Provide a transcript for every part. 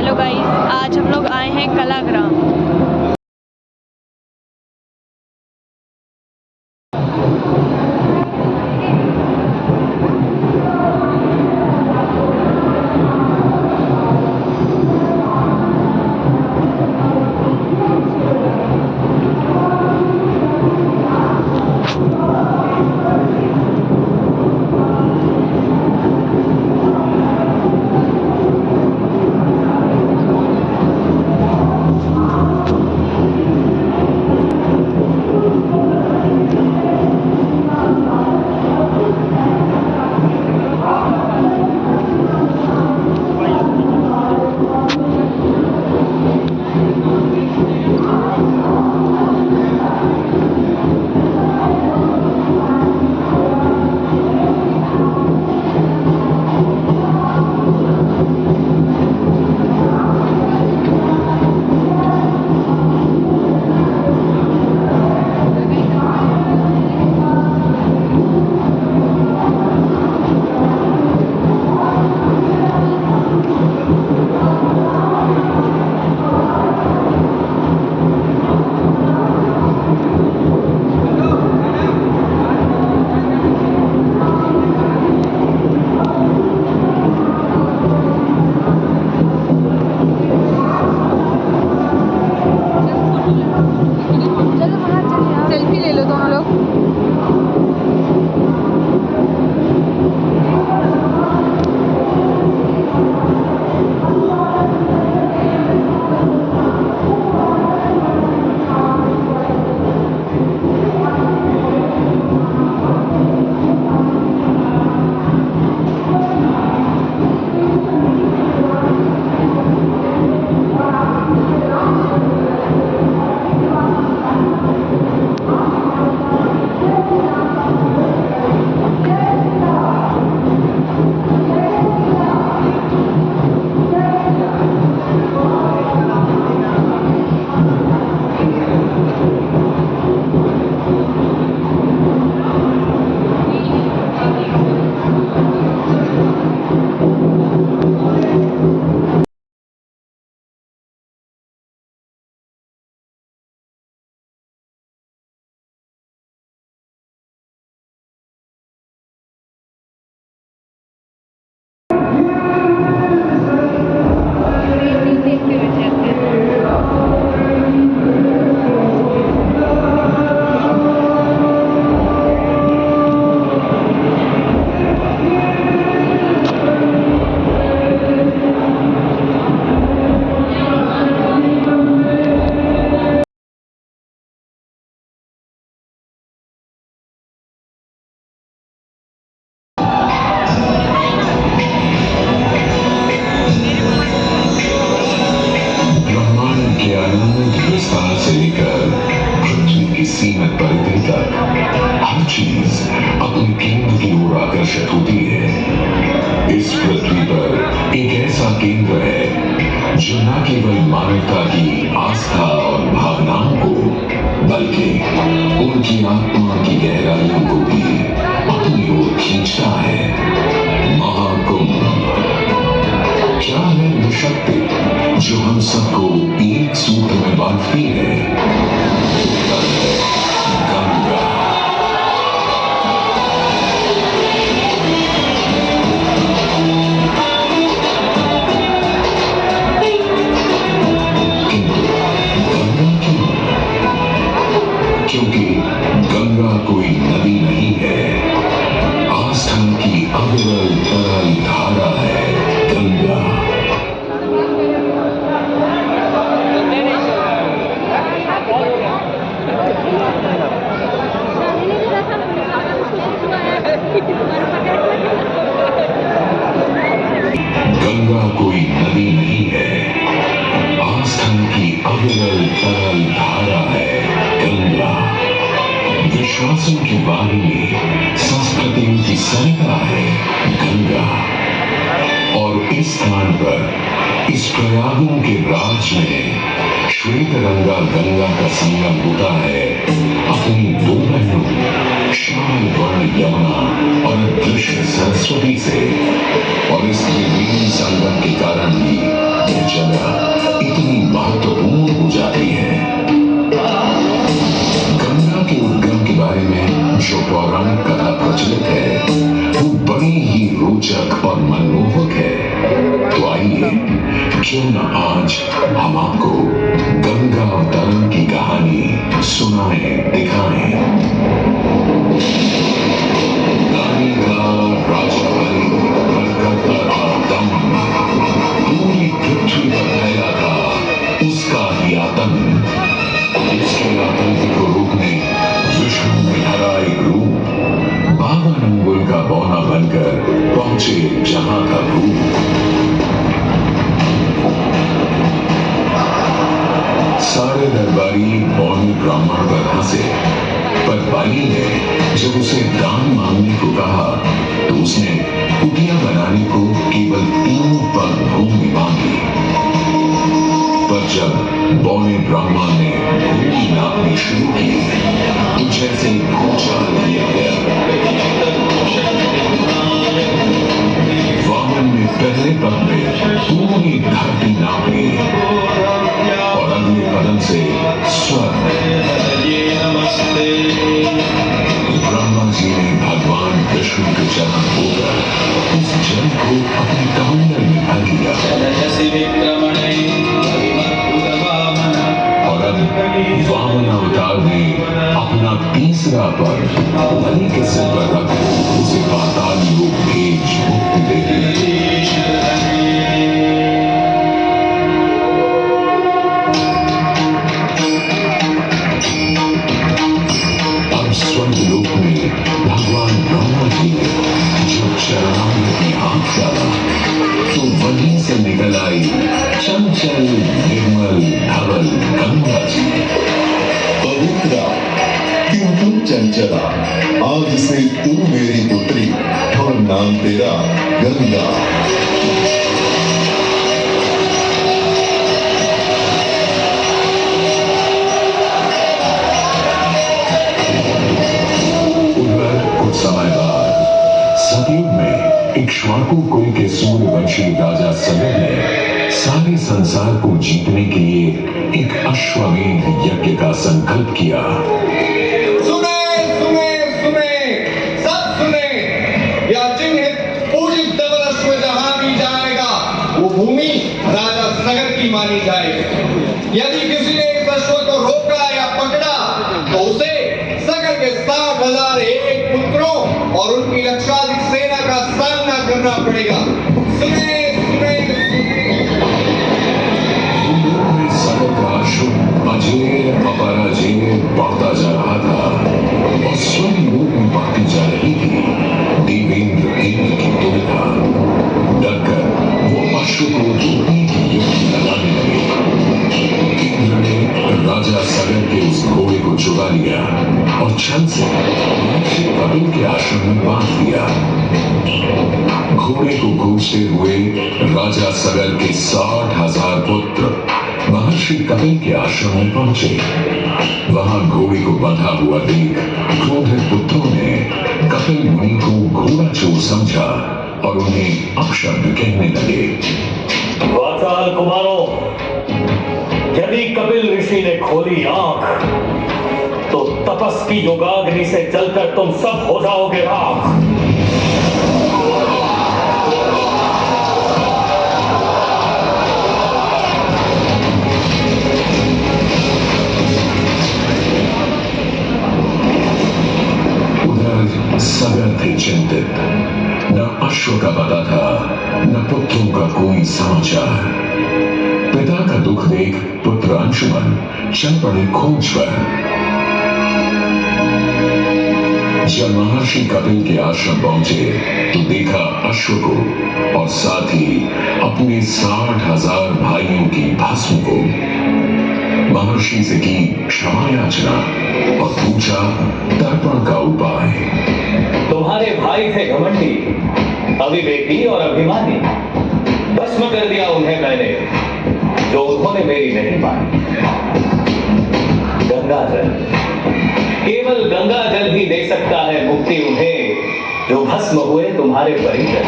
Hello guys, आज हम लोग आए हैं कलाग्राम। सेल्फी ले लो दोनों लोग। सीमित परिधि तक हर चीज अपने केंद्र की ओर आकर्षित होती है। इस पृथ्वी पर एक ऐसा केंद्र है जो न केवल मानवता की आस्था और भावनाओं को बल्कि उनकी आत्मा की गहराइयों को भी अपनी ओर खींचता है। महाकुंभ क्या है वो शक्ति जो हम सबको एक सूत्र में बांधती है? क्योंकि गंगा कोई नदी नहीं है, आस्था की अविरल तरल धारा है गंगा। गंगा कोई नदी नहीं है, आस्था की अविरल तरल धारा है गंगा। विश्वासों की वाणी में संस्कृतियों की सरिता है गंगा। और इस स्थान पर इस प्रयागों के राज में श्वेत रंगा गंगा का संगम होता है अपनी दो बहनों श्याम वर्ण यमुना और अदृश्य सरस्वती से। और इस त्रिवेणी संगम के कारण ही यह जगह आइए क्यों न आज हम आपको गंगा अवतरण की कहानी सुनाएं, दिखाएं। गाने का राजा बलि पर करता था दम, पूरी पृथ्वी पर फैला था उसका ही आतंक। उसके आतंक को रोकने विष्णु ने धरा एक रूप, 52 अंगुल का बौना बनकर पहुंचे जहां का भूत। सारे दरबारी बौने ब्राह्मण पर हंसे, पर बलि ने जब उसे दान मांगने को कहा तो उसने कुटिया बनाने को केवल 3 पग भूमि मांगी। पर जब बौने ब्राह्मण ने भूमि नापनी शुरू की तो जैसे भूचाल किया गया। वामन ने पहले पग में पूरी धरती नापी और अगले कदम से स्वर्ग। ब्रह्मा जी ने भगवान विष्णु के चरण होकर उस जल को अपने कमंडल में भर लिया और अब वामन अवतार ने अपना तीसरा पग बलि के सिर पर रख उसे पाताल लोक भेज मुक्ति दे दी। अब स्वर्ग लोक में भगवान ब्रह्मा जी ने जब शरणागत में हाथ डाला तो वहीं से निकल आई चंचल निर्मल धवल गंगा जी। पवित्रा किंतु चंचला, आज से तू मेरी पुत्री और नाम तेरा गंगा। उधर कुछ समय बाद सतयुग में इक्ष्वाकु कुल के सूर्यवंशी राजा सगर ने सारे संसार को जीतने के लिए एक अश्वमेध यज्ञ का संकल्प किया। सुने सुने सुने, सब सुने, यह चिन्हित पूजित धवल अश्व जहां भी जाएगा वो भूमि राजा सगर की मानी जाएगी। यदि किसी ने इस अश्व को रोका या पकड़ा तो उसे सगर के 60,001 पुत्रों और उनकी लक्षाधिक सेना का सामना करना पड़ेगा। सुने सुने अजय अपराजय बढ़ता जा रहा था और स्वयं लोक में बढ़ती जा रही थी। देवेंद्र इंद्र की तुलना डरकर वो अश्व को रोकने की युक्ति लगाने लगे। इंद्र ने राजा सगर के उस घोड़े को चुरा लिया और छल से महर्षि कपिल के आश्रम में बांध दिया। घोड़े को खोजते हुए राजा सगर के 60,000 पुत्र महर्षि कपिल के आश्रम में पहुंचे। वहां घोड़े को बंधा हुआ देख क्रोधित पुत्रों ने कपिल मुनि को घोड़ा चोर समझा और उन्हें अपशब्द कहने लगे। वाचाल कुमारों, यदि कपिल ऋषि ने खोली आंख तो तपस की योगाग्नि से जलकर तुम सब हो जाओगे राख। सगर थे चिंतित, न अश्व का पता था न पुत्रों का कोई समाचार। पिता का दुख देख पुत्र अंशुमन चल पड़े खोज पर। जब महर्षि कपिल के आश्रम पहुंचे तो देखा अश्व को और साथ ही अपने 60,000 भाइयों की भस्म को। महर्षि से की क्षमा याचना और पूछा तर्पण का उपाय। तुम्हारे भाई थे घमंडी, अविवेकी और अभिमानी। भस्म कर दिया उन्हें मैंने, जो उन्होंने मेरी नहीं मानी। गंगाजल, केवल गंगाजल ही दे सकता है मुक्ति उन्हें जो भस्म हुए तुम्हारे परिजन।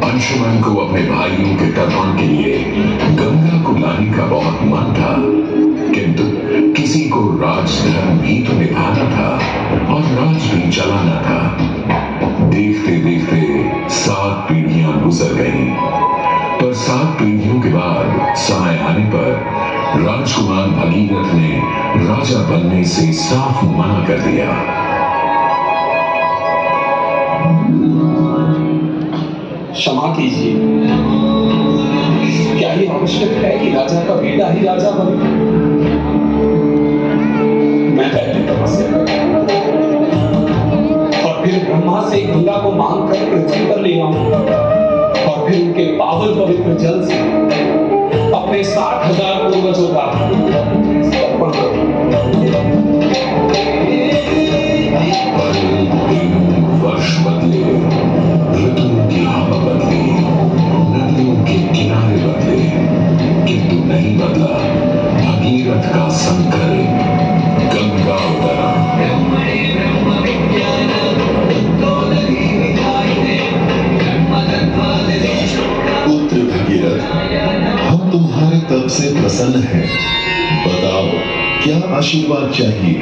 अंशुमन को अपने भाइयों के तर्पण के लिए गंगा को लाने का बहुत मन था, किंतु किसी को राजधर्म भी तो निभाना था और राज भी चलाना था। देखते देखते गुजर गई, पर 7 पीढ़ियों के बाद समय आने पर राजकुमार भगीरथ ने राजा बनने से साफ मना कर दिया। क्षमा कीजिए, क्या ये आवश्यक है कि राजा का बेटा ही राजा बने? मैं पहले तपस्या करूं और फिर ब्रह्मा से गंगा को मांग कर पृथ्वी पर ले आऊं और फिर उनके पावन पवित्र जल से अपने 60,000 पूर्वजों का अर्पण करूं। वर्ष बदले, ऋतुओं की हवा बदली, नदियों के किनारे बदले, किंतु नहीं बदला भगीरथ का संकल्प, गंगा उतरा। पुत्र भगीरथ, हम तुम्हारे तप से प्रसन्न हैं। बताओ, क्या आशीर्वाद चाहिए?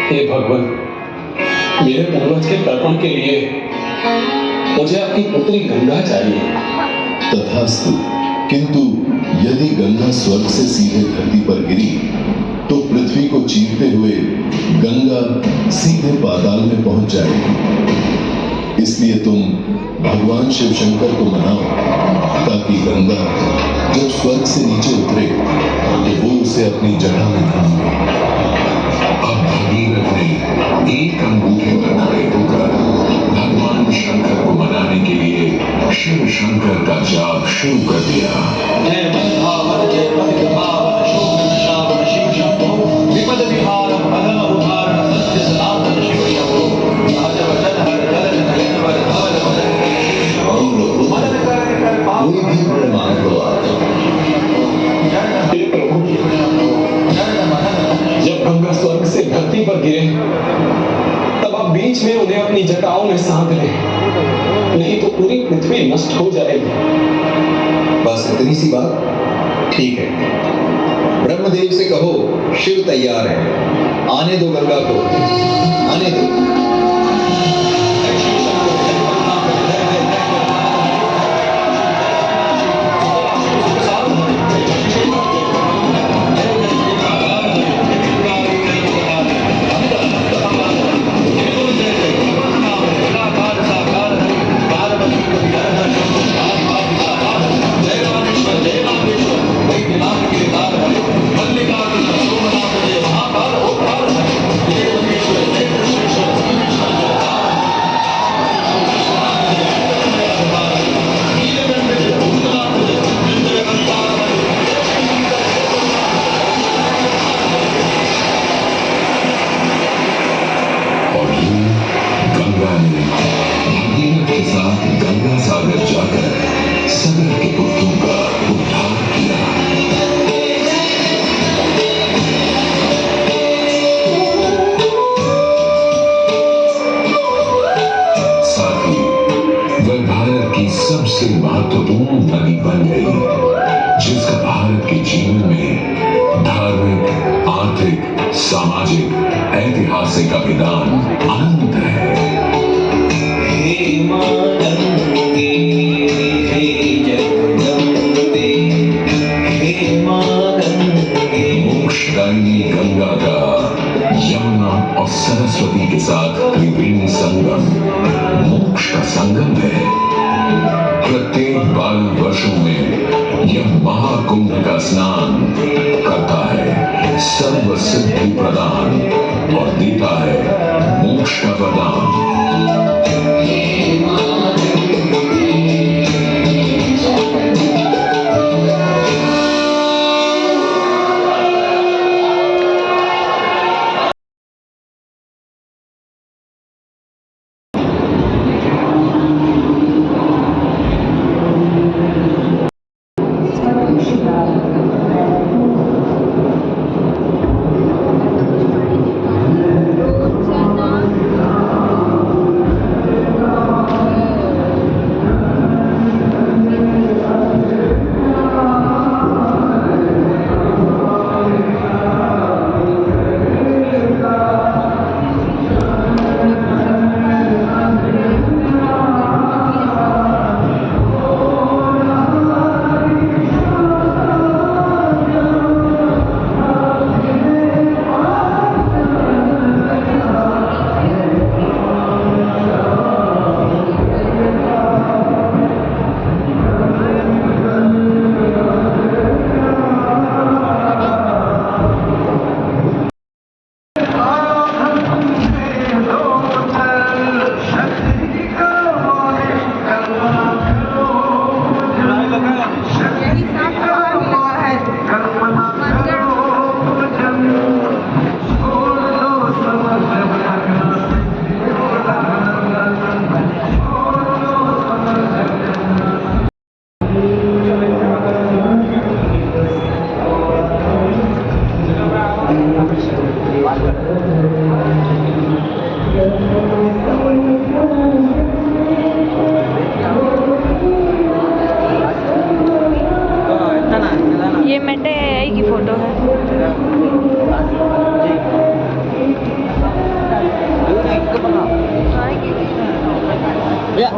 हे भगवान, मेरे पूर्वज के तर्पण के लिए मुझे आपकी पुत्री गंगा चाहिए। तथास्तु, किंतु यदि गंगा स्वर्ग से सीधे धरती पर गिरी तो पृथ्वी को चीरते हुए गंगा सीधे पाताल में पहुंच जाएगी। इसलिए तुम भगवान शिव शंकर को मनाओ ताकि गंगा जब स्वर्ग से नीचे उतरे तो वो उसे अपनी जगह में थाम ले। अब भगीरथ ने एक अंगूठे पर खड़े होकर भगवान शंकर को मनाने के लिए शिव शंकर का जाप शुरू कर दिया। जय बंधावन, जय पतितपावन, शोभन श्रावण शिव शंभो, विपद विहारम अधम उद्धारण सत्य सनातन शिव शंभो, सहज वचन हर जल नयन वर धवल वदन मन कर पाप कोई भी वर्ण मान लो आप। हे प्रभु, जब गंगा स्वर्ग से धरती पर गिरे तब आप बीच में उन्हें अपनी जटाओं में सांध लें, नहीं तो पूरी पृथ्वी नष्ट हो जाएगी। बस इतनी सी बात? ठीक है, ब्रह्मदेव से कहो शिव तैयार है, आने दो गंगा को, आने दो। सबसे महत्वपूर्ण नदी बन गई, जिसका भारत के जीवन में धार्मिक, आर्थिक, सामाजिक, ऐतिहासिक अभिदान अनंत है। मोक्षदायिनी गंगा का यमुना और सरस्वती के साथ त्रिवेणी संगम मोक्ष का संगम है। प्रत्येक 12 वर्षों में यह महाकुंभ का स्नान करता है सर्व सिद्धि प्रदान और देता है मोक्ष का वरदान।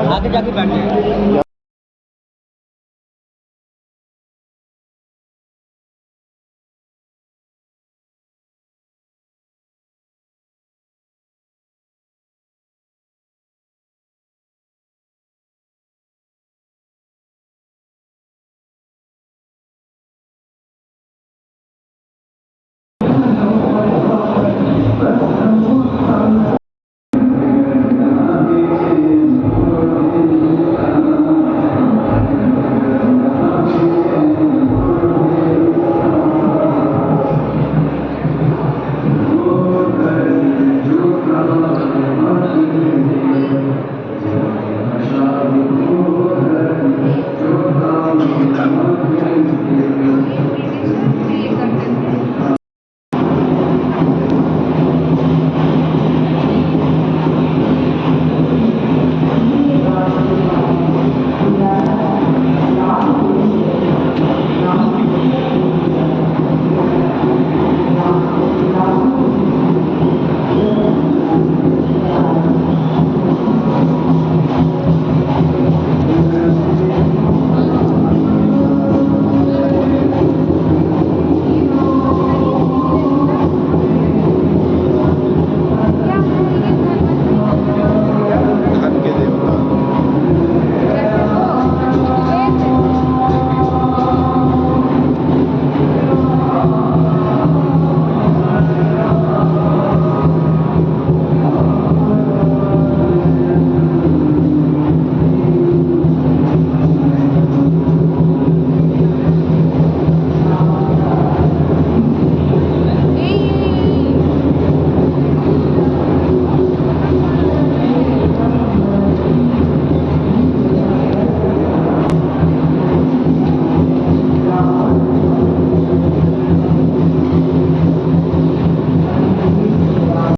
आगे जाके बैठते हैं।